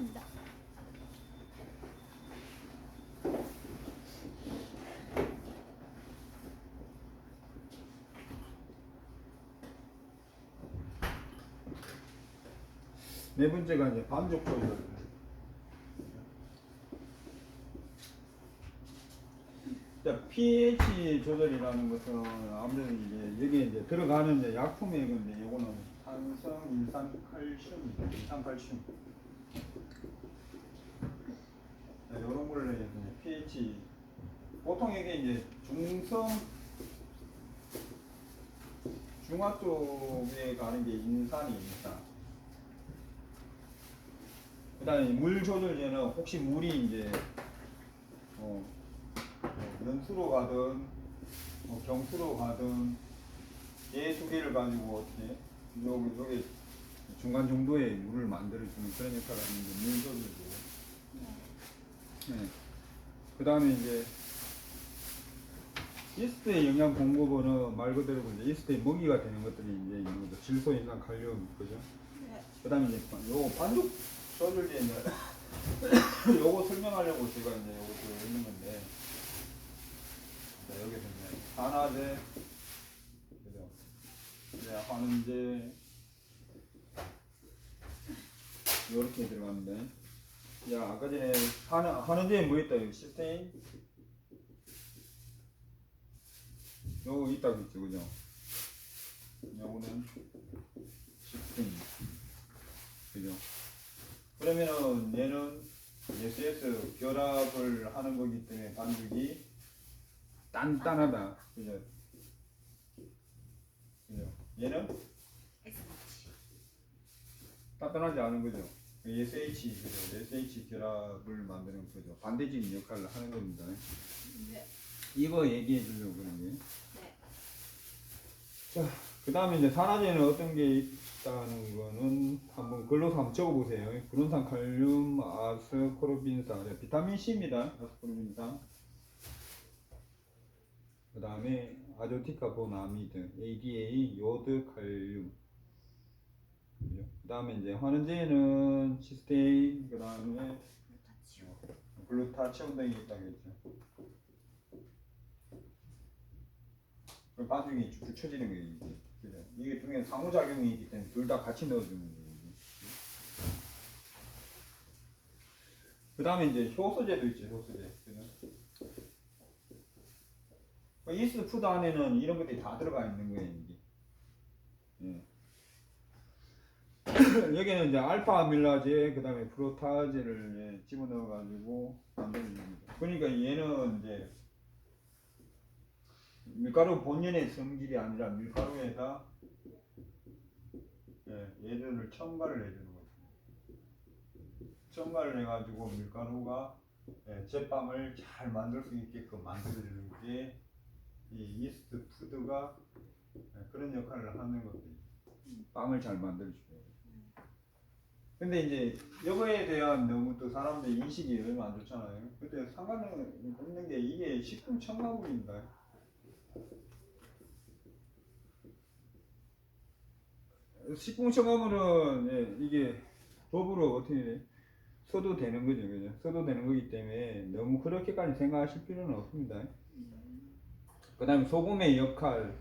맞습니다. 네 번째가 이제 반죽 조절. 자, pH 조절이라는 것은 아무래도 이제 여기에 이제 들어가는 이제 약품의 건데, 요거는 산성 일산칼슘입니다. 일산칼슘. 자, 요런 걸로 해서 이제 pH. 보통 이게 이제 중화 쪽에 가는 게 인산이 인산. 그 다음에 물 조절제는 혹시 물이 이제 연수로 가든 경수로 가든 얘 두 개를 가지고 어떻게 여기 중간 정도의 물을 만들어주는 그런 역할을 하는 게 물 조절이고. 네. 그 다음에 이제 이스트의 영양 공급원은 말 그대로 이제 이스트의 먹이가 되는 것들이 이제 있는 거죠. 질소, 인산, 칼륨, 그죠? 네. 그 다음에 이제 요 반죽 조절제 이제 요거 설명하려고 제가 이제 요거 있는 건데, 자, 여기서 이제 산화제, 그죠? 이제 환원제 요렇게 들어가는데, 야 아까 전에 환원제에 뭐 있다? 여기 시스테인 요거 있다고 했죠, 그죠? 요거는 시스테인, 그죠? 그러면은 얘는 SS 결합을 하는 거기 때문에 반죽이 단단하다, 그죠? 그죠? 얘는 단단하지 않은 거죠. SH, 그죠? SH 결합을 만드는 거죠. 반대적인 역할을 하는 겁니다. 네. 이거 얘기해 주려고 그런 게. 네. 자, 그 다음에 이제 산화제는 어떤 게 있다는 거는 한번 글로서 한번 적어보세요. 구론산, 칼륨, 아스코르빈산, 비타민 C입니다. 아스코르빈산. 그 다음에 아조티카보나미드, ADA, 요드, 칼륨. 그 다음에 이제 환원제에는 시스테인, 그 다음에 글루타치온 등이 있다고 했죠. 그럼 반죽이 쭉쭉 쳐지는 거예요. 이게 중에 상호작용이 있기 때문에 둘 다 같이 넣어주는 거예요. 그 다음에 이제 효소제도 있죠, 효소제. 이스트 푸드 안에는 이런 것들이 다 들어가 있는 거예요, 이게. 예. 여기는 이제 알파 아밀라제, 그 다음에 프로타제를 집어넣어가지고 만드는 겁니다. 그러니까 얘는 이제 밀가루 본연의 성질이 아니라 밀가루에다 얘들을 첨가를 해주는 거죠. 첨가를 해가지고 밀가루가 제빵을 잘 만들 수 있게끔 만들어주는 게 이 이스트 푸드가 그런 역할을 하는 것들이 빵을 잘 만들어줘요. 근데 이제 이거에 대한 너무 또 사람들 인식이 얼마 안 좋잖아요. 근데 상관은 없는 게 이게 식품 첨가물입니다. 식품 첨가물은 이게 법으로 어떻게 써도 되는 거죠, 그죠? 써도 되는 거기 때문에 너무 그렇게까지 생각하실 필요는 없습니다. 그 다음에 소금의 역할,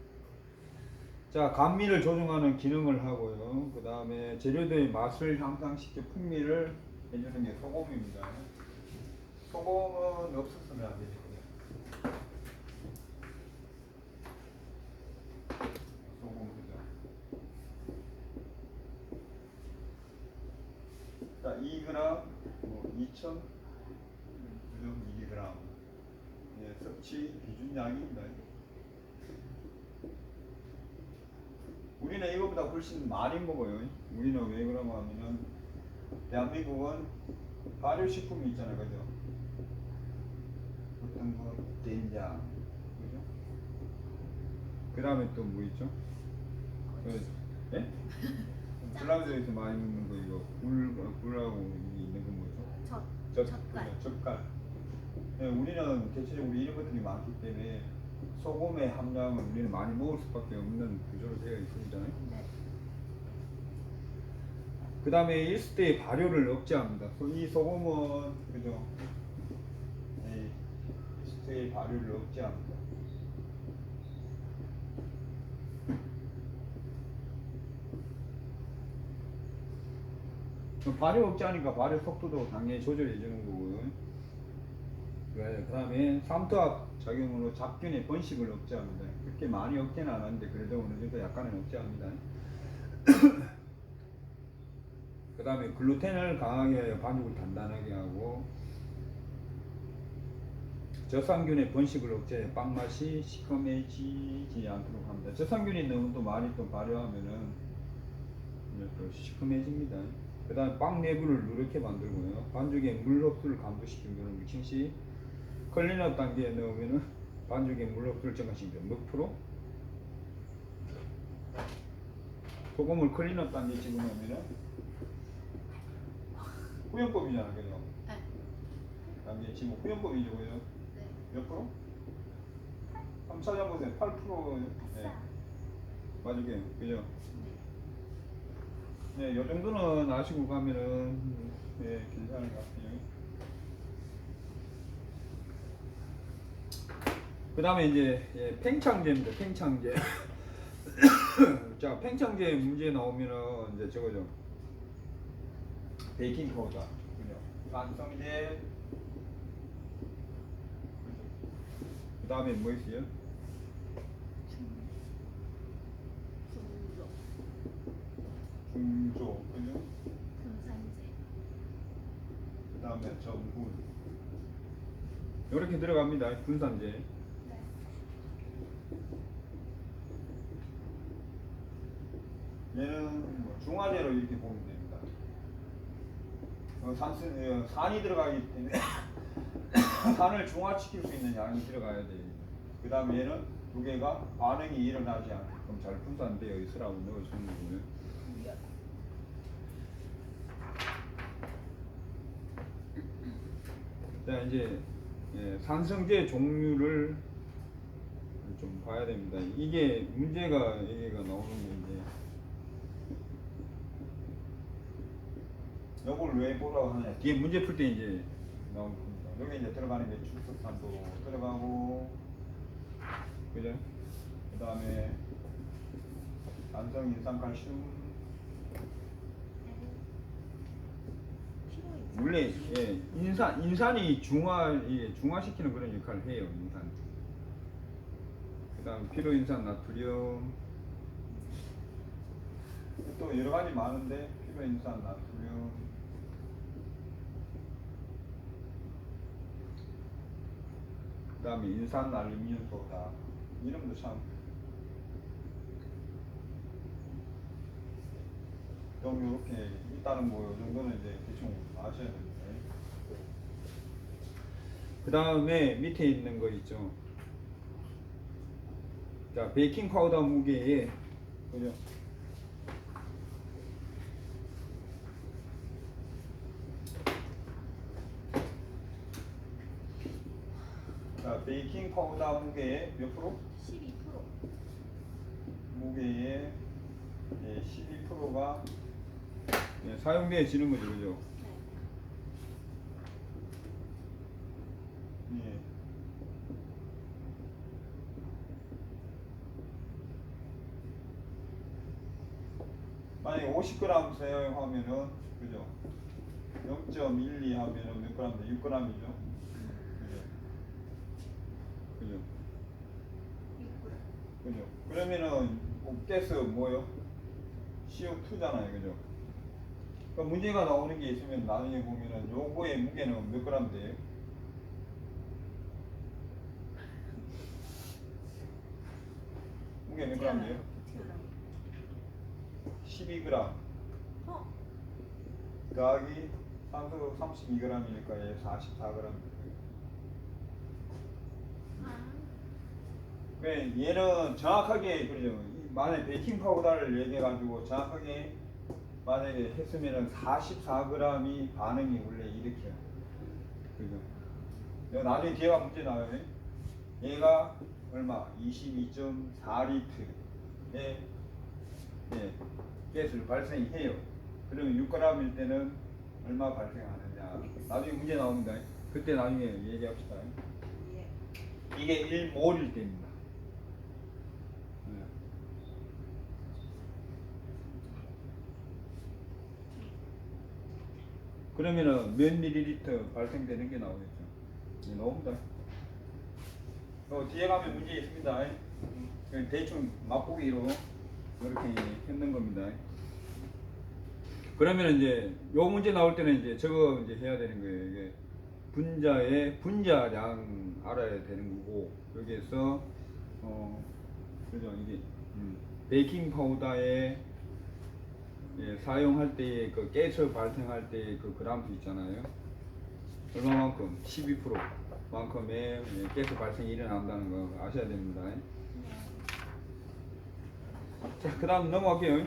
자 감미를 조정하는 기능을 하고요. 그 다음에 재료들의 맛을 향상시켜 풍미를 해주는 게 소금입니다. 소금은 없었으면 안 되죠. 소금, 그죠? 자 2g, 2,000 mg 섭취 기준량입니다. 우리는 이거보다 훨씬 많이 먹어요. 우리는 왜 그러냐 하면은 대한민국은 발효식품이 있잖아요, 그죠? 어떤 거 된장, 그죠? 그 다음에 또 뭐 있죠? 예? 전라도에서 많이 먹는 거 이거 굴하고 이게 있는 건 뭐죠? 젓갈. 젓갈. 네, 우리는 대체적으로 이런 것들이 많기 때문에 소금의 함량은 우리는 많이 먹을 수밖에 없는 구조로 되어 있습니다. 네. 그 다음에 있을 때의 발효를 억제합니다. 이 소금은 그죠? 네, 있을 때의 발효를 억제합니다. 발효 억제하니까 발효 속도도 당연히 조절해 주는 거고요. 그 다음에 삼투압 작용으로 잡균의 번식을 억제합니다. 그렇게 많이 억제는 안 하는데 그래도 어느 정도 약간은 억제합니다. 그 다음에 글루텐을 강하게 하여 반죽을 단단하게 하고 저상균의 번식을 억제해 빵맛이 시커매지지 않도록 합니다. 저상균이 너무 또 많이 또 발효하면은 또 시커매집니다. 그 다음에 빵 내부를 누렇게 만들고요. 반죽에 물 흡수를 감소시키면 미친 시 클린업 단계에 넣으면은 반죽에 물 흡수를 증가시킵니다. 몇 프로? 소금을 클린업 단계에 집어넣으면은 후연법이잖아, 그죠? 네. 단계에 집어 후연법이죠, 그죠? 네. 몇 프로? 3차전 보세요. 8%. 네. 아싸. 맞아요, 그죠? 네. 네, 요 정도는 아시고 가면은 네, 괜찮은 것 같아요. 그 다음에 이제 팽창제입니다. 팽창제. 자, 팽창제 문제 나오면은 이제 저거죠. 베이킹 파우더, 그죠? 완성제. 그 다음에 뭐 있어요? 중조. 중조, 그죠? 금산제. 그 다음에 전분. 이렇게 들어갑니다. 분산제. 네. 얘는 뭐 중화제로 이렇게 보면 됩니다. 산이 들어가기 때문에 산을 중화시킬 수 있는 양이 들어가야 돼요. 그 다음에 얘는 두 개가 반응이 일어나지 않게끔 잘 분산되어 있으라고 넣어주는 거고요. 우열. 자, 이제 산성제 종류를 좀 봐야 됩니다. 이게 문제가 얘가 나오는 게 이제 요걸 왜 보라고 하냐. 뒤에 문제 풀 때 이제 나올 겁니다. 여기 이제 들어가는 게 축소산도 들어가고, 그죠? 그 다음에 산성 인산칼슘, 원래 인산이 중화시키는 그런 역할을 해요. 인산. 그 다음 피로인산 나트륨, 또 여러 가지 많은데 피로인산 나트륨, 그 다음에 인산 알루미늄소다. 이름도 참 좀 이렇게 있다는 거, 요 정도는 이제 대충 아셔야 됩니다. 그 다음에 밑에 있는 거 있죠. 자, 베이킹 파우더 무게에, 그죠? 자, 베이킹 파우더 무게에 몇 프로? 12%. 무게에 12%가 사용되어지는 거죠, 그죠? 네. 예. 만약에 50g 사용하면은, 그죠? 0.12 하면은 몇 g 돼? 6g이죠? 그죠? 그죠? 6g. 그죠? 그러면은 가스 뭐요? CO2잖아요, 그죠? 그러니까 문제가 나오는 게 있으면 나중에 보면은 요거의 무게는 몇 g 돼요? 무게 몇 g 돼요? 12g 어? 더하기 산소 32g이니까 얘 44g. 아. 왜 얘는 정확하게 그죠? 만약에 베이킹 파우더를 얘기해 가지고 정확하게 만약에 했으면은 44g이 반응이 원래 이렇게, 그죠? 이거 나중에 뒤에가 문제 나와요. 얘가 얼마? 22.4리터의 가스를 발생해요. 그러면 6g일 때는 얼마 발생하느냐. 나중에 문제 나옵니다. 그때 나중에 얘기합시다. 예. 이게 1몰일 때입니다. 네. 그러면은 몇 밀리리터 발생되는 게 나오겠죠. 네, 나옵니다. 뒤에 가면 문제 있습니다. 대충 맛보기로 이렇게 했는 겁니다. 그러면 이제 요 문제 나올 때는 이제 저거 이제 해야 되는 거예요. 이게 분자의 분자량 알아야 되는 거고, 여기에서 그죠, 이게 베이킹 파우더에 사용할 때의 그 가스 발생할 때의 그 그람수 있잖아요. 얼마만큼? 12%만큼의 가스 발생이 일어난다는 거 아셔야 됩니다. 네. 자, 그 다음 넘어갈게요.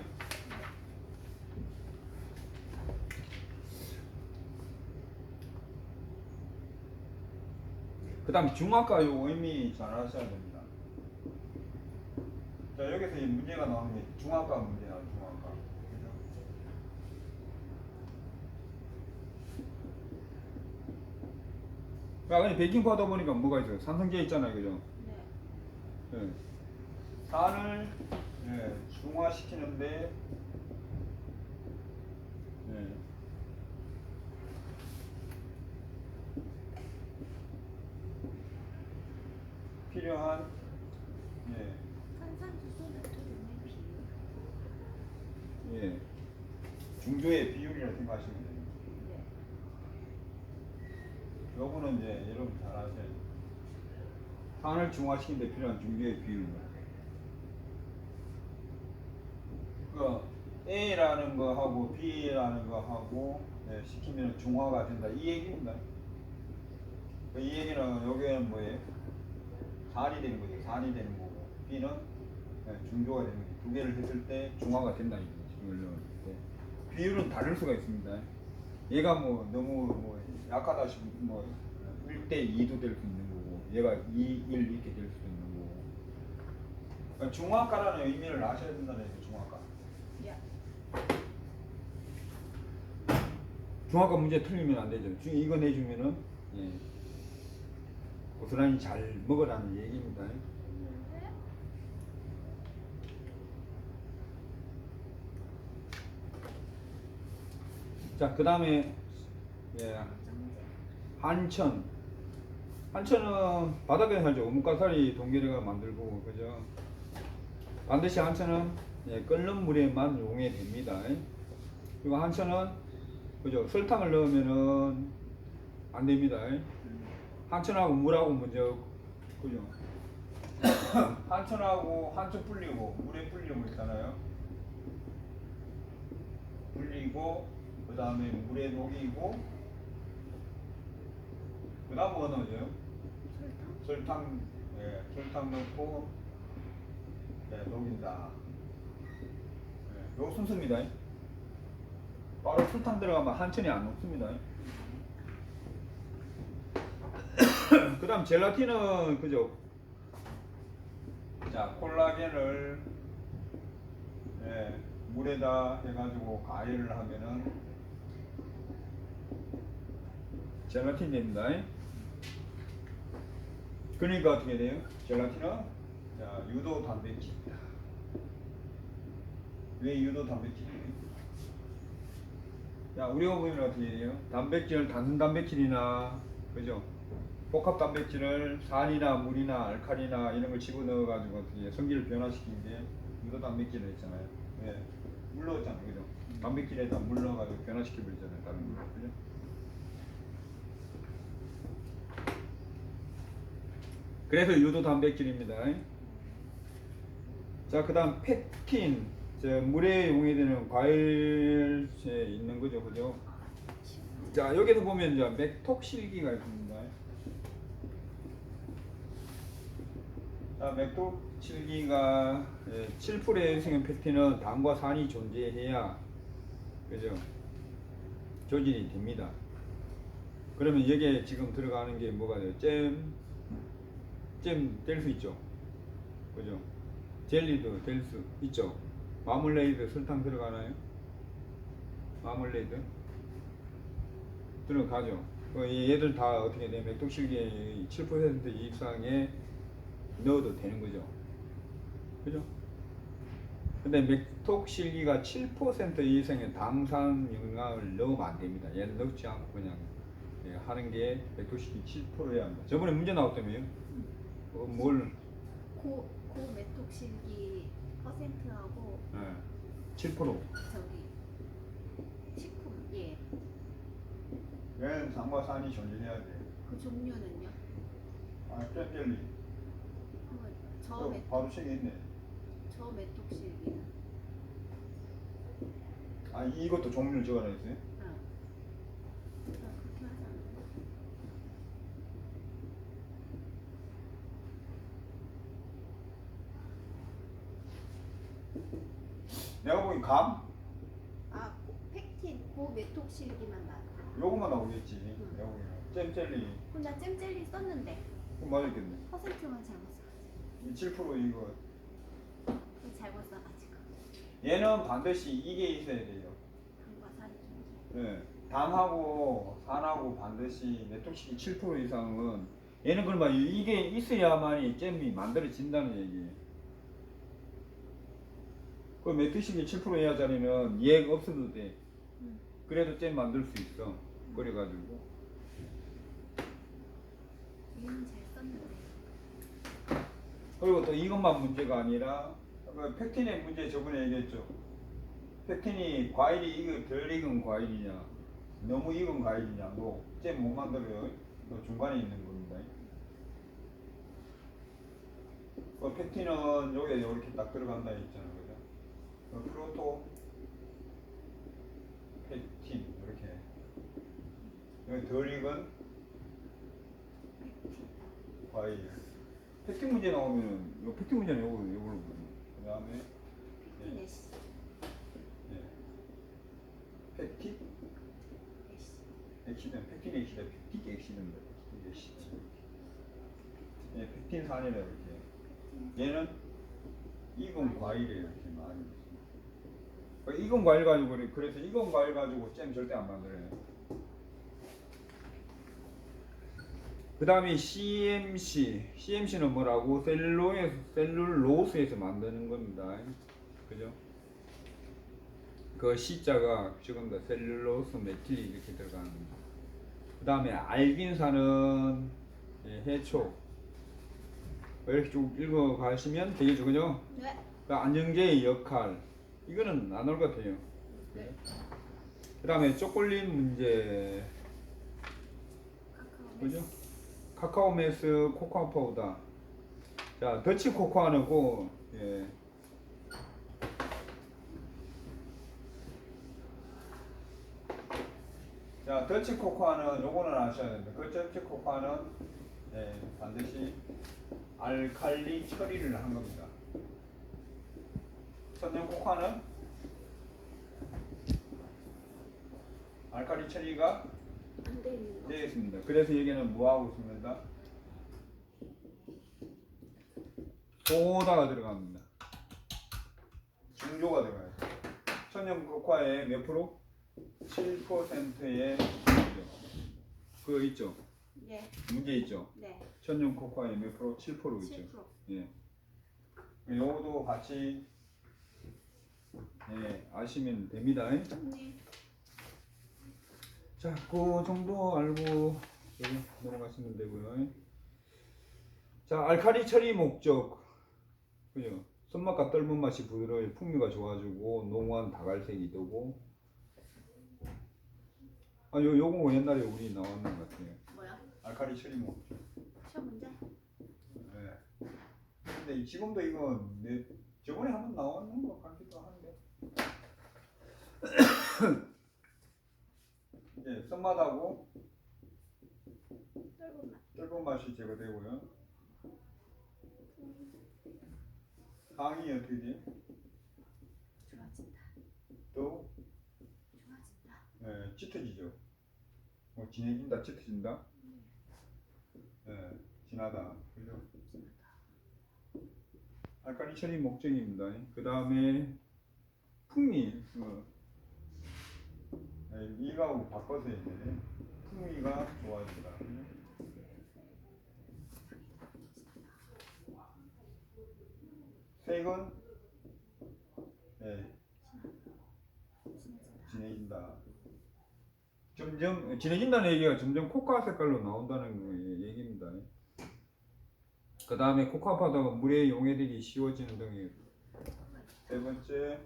그 다음 중화가 요 의미 잘 아셔야 됩니다. 자, 여기서 이 문제가 나오는 게 중화가 문제야, 중화가. 그죠? 그냥 베이킹 파우더 보니까 뭐가 있어요? 산성제 있잖아요, 그죠? 네. 예. 산을 중화시키는데 예. 필요한 탄산수소 나트륨의 비율. 예. 중조의 비율이라고 생각하시면 돼요. 네. 요거는 이제 여러분 잘 아셔야 돼요. 산을 중화시키는데 필요한 중조의 비율입니다. 그 A라는 거 하고 B라는 거 하고 시키면 중화가 된다 이 얘기입니다. 이 얘기는 여기는 뭐예요? 산이 되는 거죠. 산이 되는 거고 B는 중조가 되는 거죠. 두 개를 했을 때 중화가 된다 이 얘기죠. 비율은 다를 수가 있습니다. 얘가 뭐 너무 뭐 약하다 싶으면 뭐 1대 2도 될 수 있는 거고, 얘가 2, 1 이렇게 될 수도 있는 거고. 그러니까 중화가라는 의미를 아셔야 된다는 얘기죠. 중화가. 야. 중화가 문제 틀리면 안 되죠. 이거 내주면은 고스란히 잘 먹으라는 얘기입니다. 네. 자, 그 다음에 한천. 한천은 바닥에 살죠. 우뭇가사리 동계래가 만들고, 그죠? 반드시 한천은 끓는 물에만 용해됩니다. 그리고 한천은 그죠? 설탕을 넣으면은 안 됩니다. 한천하고 물하고 먼저 그죠? 한천하고 한천 불리고 물에 불리고 있잖아요. 불리고 그 다음에 물에 녹이고 그 다음 뭐가 넣어져요? 설탕. 설탕 넣고 녹인다. 요 순서입니다. 바로 설탕 들어가면 한천이 안 녹습니다. 그 다음 젤라틴은 그죠? 자, 콜라겐을 물에다 해가지고 가열을 하면은 젤라틴 됩니다. 그러니까 어떻게 돼요? 젤라틴은 자, 유도 단백질이다. 왜 유도 단백질이에요? 자, 우리가 보면 어떻게 해요? 단백질, 단순 단백질이나 그죠? 복합 단백질을 산이나 물이나 알칼리나 이런 걸 집어넣어 가지고 어떻게 성질을 변화시킨 게 유도 단백질을 했잖아요. 물 넣었잖아요, 그죠? 단백질에다 물 넣어 가지고 변화시켜 버리잖아요, 다른 물, 그죠? 그래서 유도 단백질입니다. 자, 그다음 팩틴, 물에 용해되는 과일에 있는 거죠, 그죠? 자, 여기서 보면 이제 맥톡실기가 있습니다. 자, 맥톡실기가 7%의 생성 팩틴은 당과 산이 존재해야 그죠? 조직이 됩니다. 그러면 여기에 지금 들어가는 게 뭐가 돼요? 잼 될 수 있죠, 그죠? 젤리도 될 수 있죠. 마물레이드 설탕 들어가나요? 마멀레이드 들어가죠. 얘들 다 어떻게 돼? 맥독실계 7% 이상에 넣어도 되는 거죠. 그죠? 근데 맥독실기가 7% 이상의 당산 영양을 넣으면 안 됩니다. 얘는 넣지 않고 그냥 하는 게 맥독실기 7%여야 합니다. 저번에 문제 나왔다며요? 뭘? 고메톡실기 퍼센트하고 7%. 저기 식품 예. 얘는 상과산이 존재해야 돼. 그 종류는요? 젤리. 바로 책에 있네. 저메톡실기는 이것도 종류를 적어놔있어요? 그렇게 하지 않나요? 내가 보기 감? 팩틴 고메톡실기만 나와. 요것만 나오겠지. 내가 보기에는. 잼젤리. 혼자 잼젤리 썼는데 그럼 맞았겠네. 퍼센트만 잘못 써가지고. 이 7% 이거. 잘못 써가지고. 얘는 반드시 이게 있어야 돼요. 당과 살이 좀. 네. 당하고 산하고 반드시 메톡식이 7% 이상은 얘는 그러면 이게 있어야만이 잼이 만들어진다는 얘기예요. 그 메톡식이 7%야 자리는 얘가 없어도 돼. 그래도 잼 만들 수 있어. 끓여가지고. 얘는 잘 썼는데. 그리고 또 이것만 문제가 아니라 팩틴의 문제 저번에 얘기했죠. 팩틴이 과일이 덜 익은 과일이냐 너무 익은 과일이냐 잼 못 만들어요. 중간에 있는 겁니다. 팩틴은 여기에 이렇게 딱 들어간다 했잖아요. 그죠? 프로토 팩틴 이렇게 여기 덜 익은 과일. 팩틴 문제 나오면 요 팩틴 문제는 요걸로 그 다음에 팩틴에시. 팩틴 엑시든 팩틴 엑시든 팩틱 엑시든입니다. 팩틱 엑시든. 팩틴 산이라 이렇게. 얘는 익은 과일이에요. 이렇게 많이 있습니다. 익은 과일 가지고 그래서 익은 과일 가지고 잼 절대 안 만들어요. 그 다음에 CMC는 뭐라고? 셀룰로스에서 만드는 겁니다. 그죠? 그 C자가 지금 다 셀룰로스 메틸이 이렇게 들어가는 겁니다. 그 다음에 알긴산은 해초. 이렇게 쭉 읽어가시면 되겠죠, 그죠? 네. 그 안정제의 역할. 이거는 안 올 것 같아요. 네. 그 다음에 초콜릿 문제. 그죠? 카카오 메스, 코코아 파우더. 자, 더치 코코아는 자, 더치 코코아는 요거는 아셔야 됩니다. 그 더치 코코아는 반드시 알칼리 처리를 한 겁니다. 천연 코코아는 알칼리 처리가 안 돼 있는 거. 되어 있습니다. 그래서 여기는 뭐하고 있습니다? 소다가 들어갑니다. 중조가 들어가요. 천연 코코아의 몇 프로? 7%의 그거 있죠? 네. 문제 있죠? 네. 천연 코코아의 몇 프로? 7% 있죠? 7%. 예. 요것도 같이 아시면 됩니다. 네. 자, 그 정도 알고 여기 넘어가시면 되고요. 자, 알칼리 처리 목적. 그죠? 손맛과 떫은 맛이 부드러워 풍미가 좋아지고 농후한 다갈색이 되고. 요거 옛날에 우리 나왔는 것 같아요. 뭐야? 알칼리 처리 목적. 시험 문제? 네. 근데 지금도 이거 저번에 한번 나왔는 것 같기도 한데. 이제 쓴맛하고 떫은 맛이 제거되고요. 당이 어떻게 돼? 좋아진다. 또 좋아진다. 짙어지죠. 진해진다, 짙어진다. 진하다. 그죠? 알칼리 처리 목적입니다. 그 다음에 풍미. 이거하고 바꿔서 해야 되네. 풍미가 좋아진다. 색은 진해진다. 점점 진해진다는 얘기가 점점 코코아 색깔로 나온다는 얘기입니다. 그 다음에 코코아 파우더가 물에 용해되기 쉬워지는 등이 세 번째,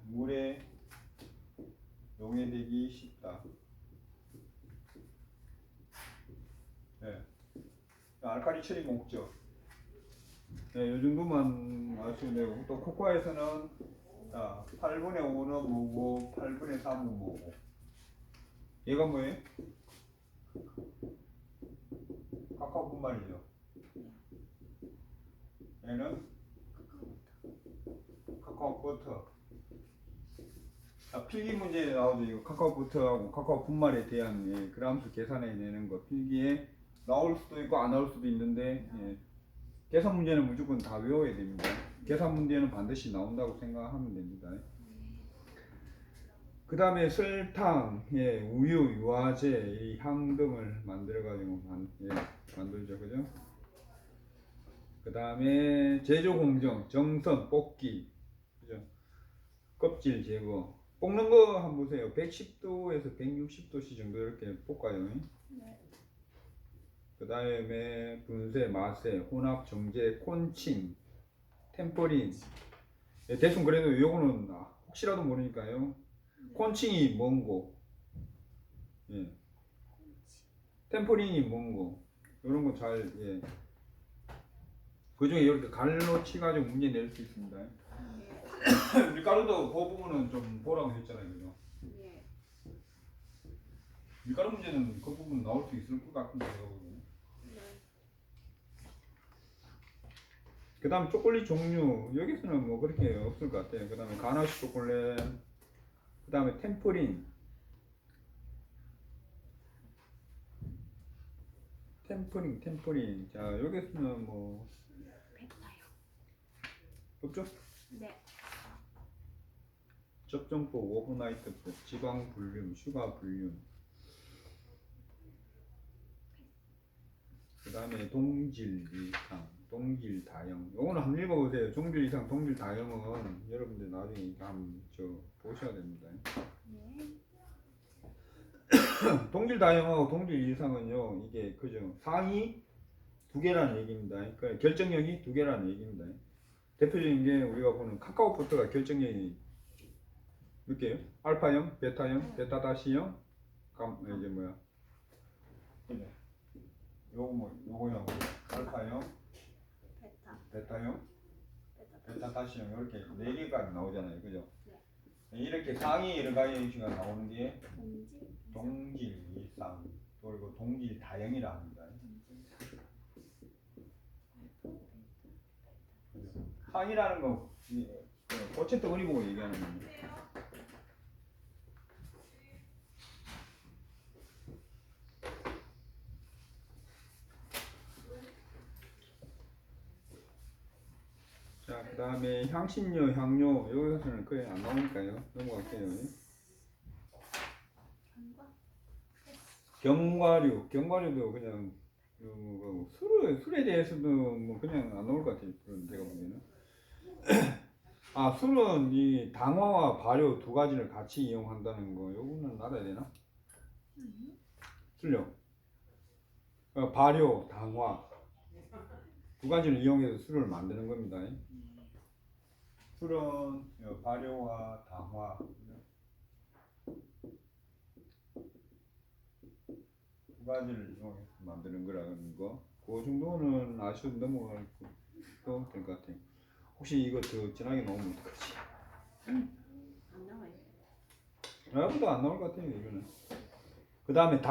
물에 용해되기 쉽다. 알칼리 처리 목적. 이 정도만 아시면 되고, 또 코코아에서는 8분의 5는 뭐고 8분의 3은 뭐고. 얘가 뭐예요? 카카오 분말이죠. 얘는 카카오 버터. 필기 문제에 나오죠. 이거 카카오 버터하고 카카오 분말에 대한 그람수 계산해내는 거. 필기에 나올 수도 있고 안 나올 수도 있는데 계산 문제는 무조건 다 외워야 됩니다. 계산 문제는 반드시 나온다고 생각하면 됩니다. 그 다음에 설탕, 우유, 유화제, 향 등을 만들어가지고 만들죠. 그죠? 그 다음에 제조 공정, 정선, 볶기, 그죠? 껍질 제거. 볶는 거 한번 보세요. 110도에서 160도씨 정도 이렇게 볶아요. 네. 그 다음에 분쇄, 마쇄, 혼합, 정제, 콘칭, 템퍼링. 대충 그래도 요거는 혹시라도 모르니까요. 콘칭이 뭔고, 템퍼링이 뭔고, 이런 거 잘, 그 중에 이렇게 갈로 치가지고 문제 낼 수 있습니다. 밀가루도 그 부분은 좀 보라고 했잖아요. 그죠? 밀가루 문제는 그 부분 나올 수 있을 것 같은데요. 그 다음 초콜릿 종류, 여기서는 뭐 그렇게 없을 것 같아요. 그 다음에 가나쉬 초콜릿, 그 다음에 템퍼링. 자, 여기서는 뭐 뱉어요. 없죠? 네. 접종법, 오버나이트법, 지방 불륨, 슈가 불륨. 그 다음에 동질 이상, 동질 다형. 요거는 한번 읽어보세요. 동질 이상, 동질 다형은 여러분들 나중에 한번 보셔야 됩니다. 네. 동질 다형하고 동질 이상은요, 이게 그죠? 상이 두 개라는 얘기입니다. 그러니까 결정력이 두 개라는 얘기입니다. 대표적인 게 우리가 보는 카카오버터가 결정력이 몇 개요? 알파형, 베타형, 베타 다시형, 이게 뭐야? 요거요. 알파형, 베타형, 베타 다시형 이렇게 네 개가 나오잖아요, 그죠? 네. 이렇게 상이 여러 가지가 나오는 게 동질 이상 그리고 동질 다형이라 합니다. 상이라는 거 고체 덩어리 보고 얘기하는 겁니다. 자, 그 다음에 향신료, 향료 여기서는 거의 안 나오니까요. 넘어갈게요. 견과류도 그냥 술에 대해서도 뭐 그냥 안 나올 것 같아요. 제가 보기에는. 술은 이 당화와 발효 두 가지를 같이 이용한다는 거, 요거는 알아야 되나? 술요. 발효, 당화 두 가지를 이용해서 술을 만드는 겁니다. 술은 발효와 당화 두 가지를 이용해서 만드는 거라는 거, 그 정도는 아셔도 넘어갈 것 같아요. 혹시 이거 더 진하게 나오면 어떡하지? 안 나와요. 아무도 안 나올 것 같아요, 이거는. 그 다음에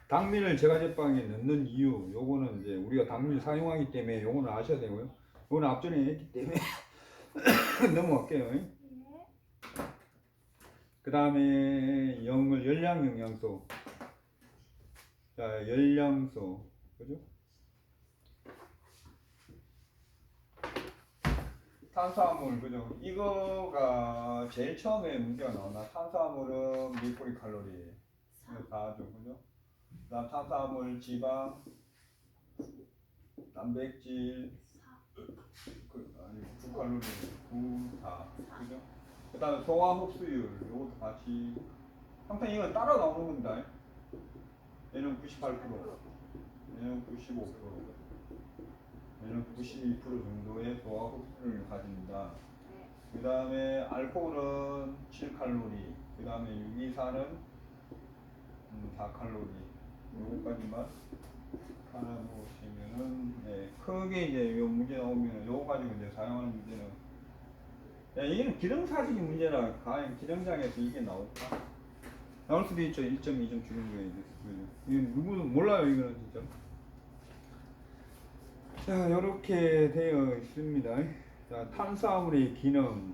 당밀을 제과제빵에 넣는 이유, 요거는 이제 우리가 당밀 사용하기 때문에 요거는 아셔야 되고요. 요거는 앞전에 했기 때문에 넘어갈게요. 그 다음에 열량 영양소. 자, 열량소, 그죠? 탄수화물 그죠? 이거가 제일 처음에 문제가 나왔나? 탄수화물은 밀포리 칼로리 이거 다죠 그죠? 그다음 탄수화물, 지방, 단백질, 아니 9칼로리, 9, 4 그죠? 그다음에 소화 흡수율 요것도 같이 항상 이건 따라 나오는 겁니다. 얘는 98%, 얘는 95%, 얘는 92% 정도의 소화 흡수율을 가집니다. 그 다음에 알코올은 7칼로리, 그 다음에 유기산은 4칼로리. 요거까지만 하나 놓으시면은, 네, 크게 이제 요 문제 나오면 요거 가지고 이제 사용하는 문제는, 야, 이게는 기능사직이 문제라, 과연 기능장에서 이게 나올까? 나올 수도 있죠. 1.2점 주는 거에 대해서. 이건 누구도 몰라요, 이거는 진짜. 자, 요렇게 되어 있습니다. 자, 탄수화물의 기능.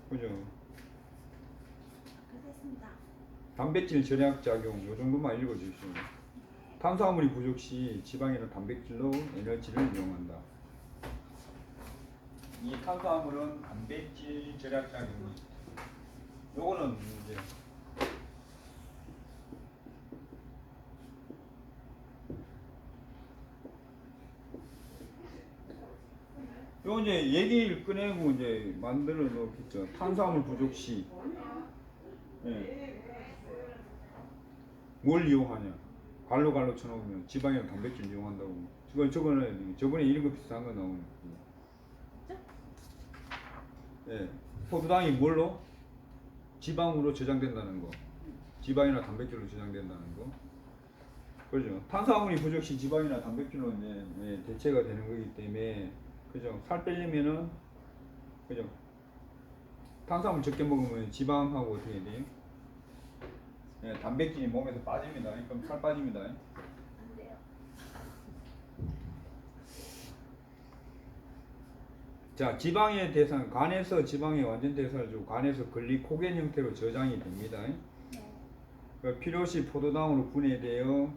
그죠? 됐습니다. 단백질 절약 작용. 요 정도만 읽어주시면. 탄수화물이 부족 시 지방이나 단백질로 에너지를 이용한다. 이 탄수화물은 단백질 절약 작용이. 요거는 이제 요 이제 얘기를 꺼내고 이제 만들어 놓겠죠. 탄수화물 부족 시 예. 뭘 이용하냐? 갈로 쳐놓으면 지방이랑 단백질 이용한다고. 저거는 저번에 이런 거 비슷한 거 나오는. 예. 포도당이 뭘로? 지방으로 저장된다는 거. 지방이나 단백질로 저장된다는 거. 그죠? 탄수화물이 부족 시 지방이나 단백질로 이제 대체가 되는 거기 때문에 그죠? 살 빼려면은 그죠? 탄수화물 적게 먹으면 지방하고 어떻게 돼요? 예, 단백질이 몸에서 빠집니다. 그럼 살 빠집니다. 안 돼요. 자, 지방의 대상, 간에서 지방의 완전 대사를 주고 간에서 글리코겐 형태로 저장이 됩니다. 네. 필요시 포도당으로 분해되어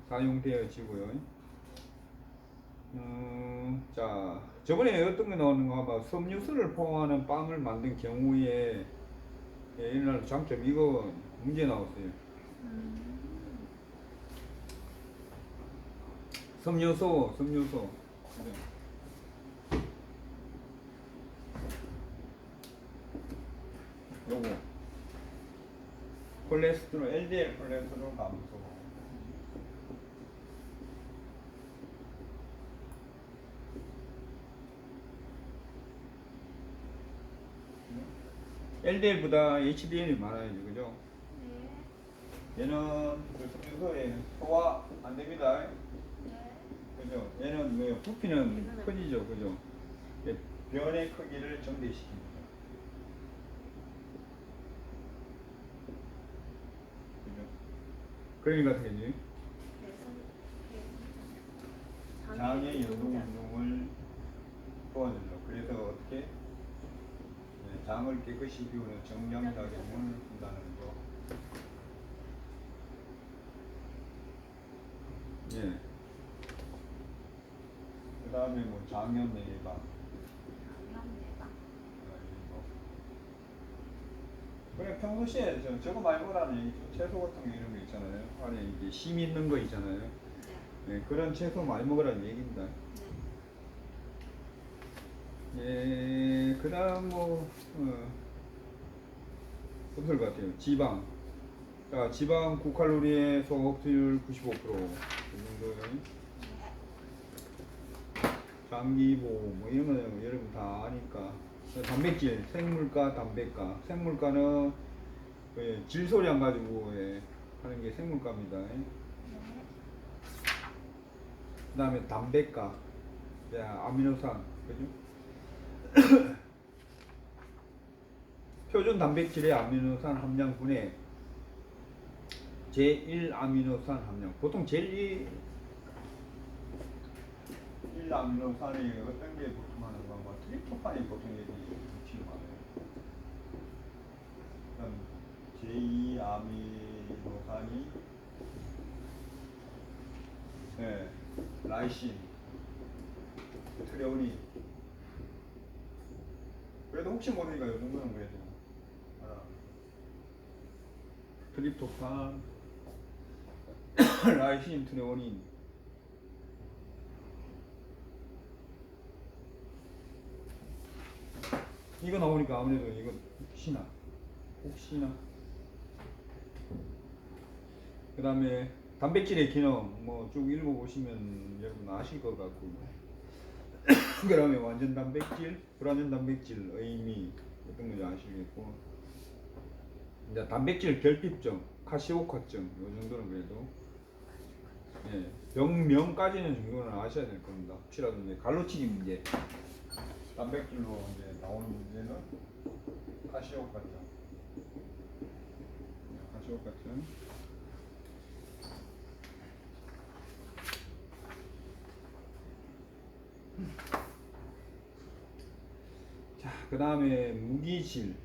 사용되어지고요. 자, 저번에 어떤 거 나오는가 봐. 섬유수를 포함하는 빵을 만든 경우에 일어날 장점 이거 문제 나왔어요. 섬유소. 요거 콜레스테롤, LDL 콜레스테롤 감소. LDL보다 HDL이 많아요, 그죠? 네. 얘는 그 섬유소에 소화 안 됩니다. 네. 그죠? 얘는 뭐예요? 부피는 커지죠, 그죠? 변의 크기를 정대시킵니다. 그죠? 그러니까 되지. 장의 연동 운동을 도와준다. 그래서 어떻게? 네, 장을 깨끗이 비우는 정량작용을 한다는 거. 예. 그 다음에 뭐 장염 예방. 그래 평소시에 저거 많이 먹으라는 얘기죠. 채소 같은 거 이런 거 있잖아요. 안에 이게 심 있는 거 있잖아요. 네, 그런 채소 많이 먹으라는 얘기입니다. 예, 그다음 뭐 어떨 것 같아요. 지방. 자, 지방 9칼로리에 소화흡수율 95%. 이 정도요. 장기보 뭐 이런 거는 여러분 다 아니까. 단백질, 생물가, 담백가. 생물가는 질소량 가지고 하는 게 생물가입니다. 그 다음에 담백가, 아미노산, 그죠? 표준 단백질의 아미노산 함량분의 제1아미노산 함량. 보통 제1 아미노산이 어떤 게 보통 하는 건가? 트립토판이 보통 얘기 위치로 많아요. 그럼 제2아미노산이 라이신 트레오닌. 그래도 혹시 모르니까 이 정도는 그래도 알아. 트립토판, 라이신, 트레오닌. 이거 나오니까 아무래도 이거 혹시나. 그 다음에 단백질의 기능 뭐 쭉 읽어보시면 여러분 아실 것 같고. 그 다음에 완전 단백질, 불완전 단백질 의미 어떤 건지 아시겠고, 이제 단백질 결핍증, 카시오카증 요 정도는 그래도 예, 병명까지는 정도는 아셔야 될 겁니다. 혹시라도 이제 갈로치기 문제, 단백질로 이제 나오는 문제는 카시오카증, 카시오카증. 자, 그 다음에 무기질.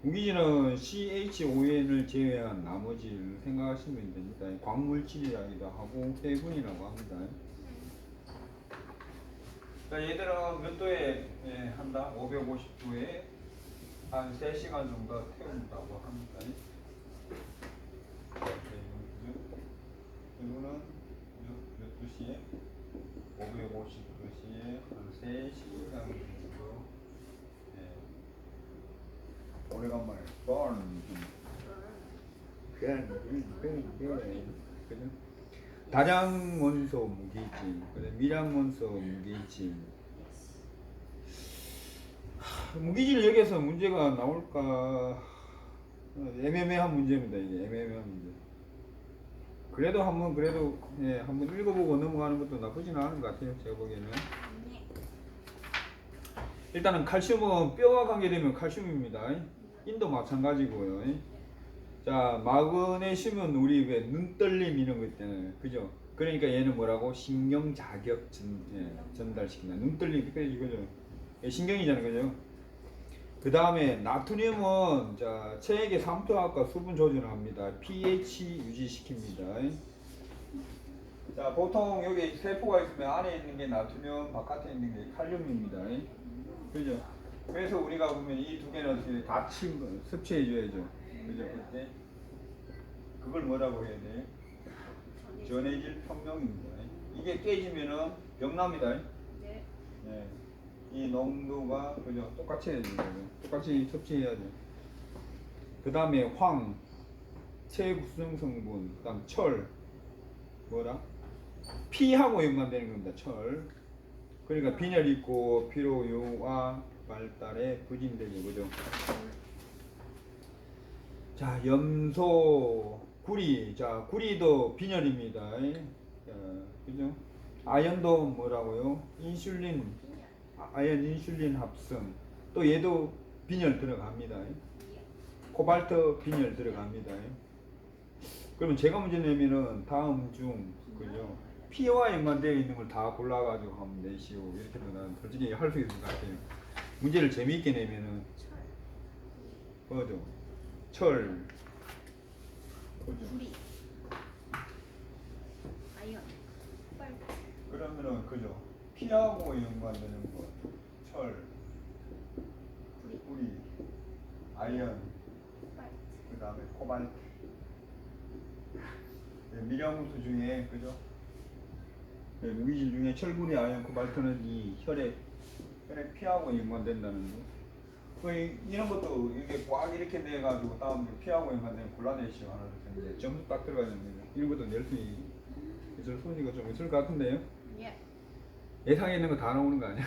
무기질은 CHON을 제외한 나머지를 생각하시면 됩니다. 광물질이라기도 하고 해분이라고 합니다. 자, 얘들은 몇 도에 한다? 550도에 한 3시간 정도 태운다고 합니다. 이거는 몇 도시에? 550도시에 한 3시간 정도. 오래간만에 그죠? 다량원소 무기질, 미량원소 무기질. 무기질 여기서 문제가 나올까 애매한 문제입니다. 이게 애매한 문제. 그래도 한번 한번 읽어보고 넘어가는 것도 나쁘진 않은 것 같아요. 제가 보기에는. 일단은 칼슘은 뼈와 관계되면 칼슘입니다. 인도 마찬가지고요. 자, 마그네슘은 우리 왜 눈떨림 이런 거 있잖아요. 그죠? 그러니까 얘는 뭐라고? 신경 자극 전달시킨다. 눈떨림, 그러니까 이거죠. 신경이잖아요. 그죠? 그 다음에 나트륨은 자, 체액의 삼투압과 수분 조절을 합니다. pH 유지시킵니다. 자, 보통 여기 세포가 있으면 안에 있는 게 나트륨, 바깥에 있는 게 칼륨입니다. 그죠? 그래서 우리가 보면 이 두 개는 어떻게 다 섭취해줘야죠. 그죠? 그때 그걸 뭐라고 해야 돼? 전해질 평형입니다. 이게 깨지면은 병납니다. 네. 네. 이 농도가 그죠? 똑같이 해야죠. 똑같이 섭취해야죠. 그 다음에 황, 체구성 성분, 그 다음 철, 뭐라? 피하고 연관되는 겁니다. 철. 그러니까 빈혈 있고 피로 요와 발달에 부진되죠. 그죠? 자, 염소, 구리. 자, 구리도 빈혈입니다. 자, 그죠? 아연도 뭐라고요? 인슐린, 아연 인슐린 합성. 또 얘도 빈혈 들어갑니다. 코발트 빈혈 들어갑니다. 그러면 제가 문제 내면은 다음 중 그죠? 피와 연관되어 있는 걸 다 골라가지고 하면 되시오. 이렇게 는 솔직히 할 수 있을 것 같아요. 문제를 재미있게 내면은 뭐죠? 철, 구리, 아이언, 빨. 그러면은 그죠? 피하고 연관되는 것, 철, 구리, 아이언, 그 다음에 코발트. 네, 미량원소 중에 그죠? 네, 무기질 중에 철분이 아연 코발트는 이 혈액 피하고 연관된다는 거. 이런 것도 이게 꽉 이렇게 돼가지고 다음 피하고 연관되면 골라내시오. 하나 둘 셋. 점수 딱 들어가야 됩니다. 이런 것도 열심히 저 손이가 좀 있을 것 같은데요? 예. 예상에 있는 거 다 나오는 거 아니야?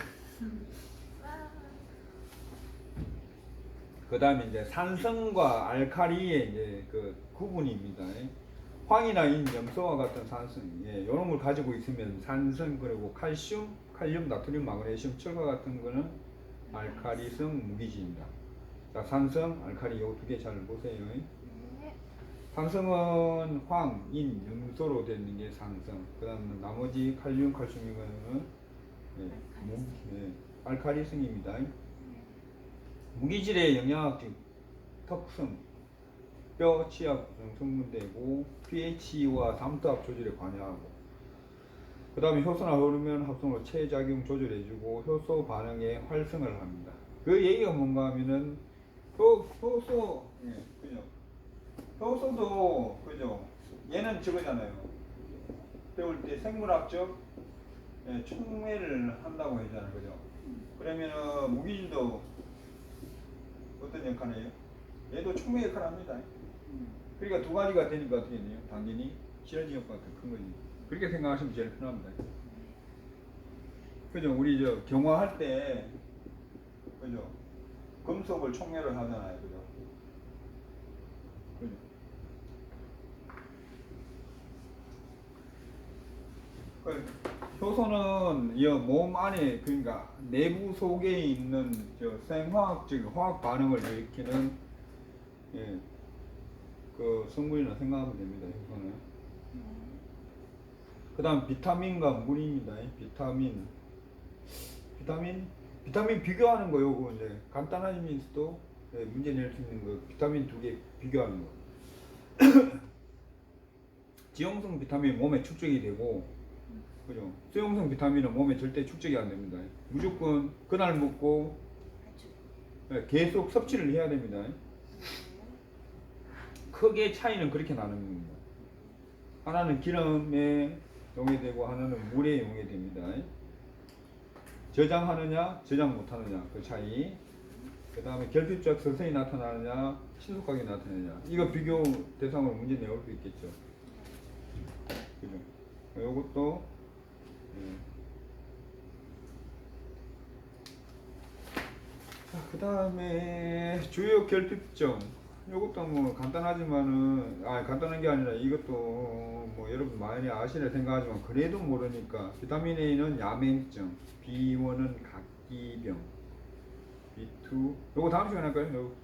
그 다음에 이제 산성과 알카리의 이제 그 구분입니다. 황이나 인, 염소와 같은 산성, 이런 걸 가지고 있으면 산성, 그리고 칼슘, 칼륨, 나트륨, 마그네슘, 철과 같은 거는 알카리성 무기질입니다. 자, 산성, 알카리 요 두 개 잘 보세요. 산성은 황, 인, 염소로 되는 게 산성. 그 다음 나머지 칼륨, 칼슘 이거는 알카리성입니다. 무기질의 영양학적 특성, 뼈 치약 구성 성분되고 pH와 삼투압 조절에 관여하고. 그 다음에 효소나 호르몬 합성으로 체작용 조절해주고 효소 반응에 활성을 합니다. 그 얘기가 뭔가 하면은 효소, 예, 그죠? 효소도 그죠? 얘는 저거잖아요. 배울 때 생물학적 예, 촉매를 한다고 했잖아요, 그죠? 그러면은 무기질도 어떤 역할을 해요? 얘도 촉매 역할을 합니다. 그러니까 두 가지가 되니까 어떻게 돼요? 당연히 시너지 효과가 더 큰 거지. 그렇게 생각하시면 제일 편합니다. 그죠? 우리 저 경화할 때 그죠? 금속을 촉매를 하잖아요, 그죠? 그죠? 그 효소는 이 몸 안에 그러니까 내부 속에 있는 저 생화학적 화학 반응을 일으키는 예, 그 성분이라 생각하면 됩니다. 효소는. 그다음 비타민과 물입니다. 비타민 비교하는 거요. 그거 이제 간단하면서도 예, 문제 낼 수 있는 거 비타민 두 개 비교하는 거. 지용성 비타민 몸에 축적이 되고 그죠? 수용성 비타민은 몸에 절대 축적이 안 됩니다. 무조건 그날 먹고 예, 계속 섭취를 해야 됩니다. 크게 차이는 그렇게 나는 겁니다. 하나는 기름에 용해되고 하나는 물에 용해됩니다. 저장하느냐 저장 못하느냐 그 차이. 그 다음에 결핍적 서서히 나타나느냐 신속하게 나타나느냐 이거 비교 대상으로 문제 내올 수 있겠죠. 그죠? 요것도 그 다음에 주요 결핍증 이것도 뭐 간단하지만은 간단한 게 아니라 이것도 뭐 여러분 많이 아시려 생각하지만 그래도 모르니까 비타민 A는 야맹증, B1은 각기병, B2 요거 다음 시간에 할까요? 요거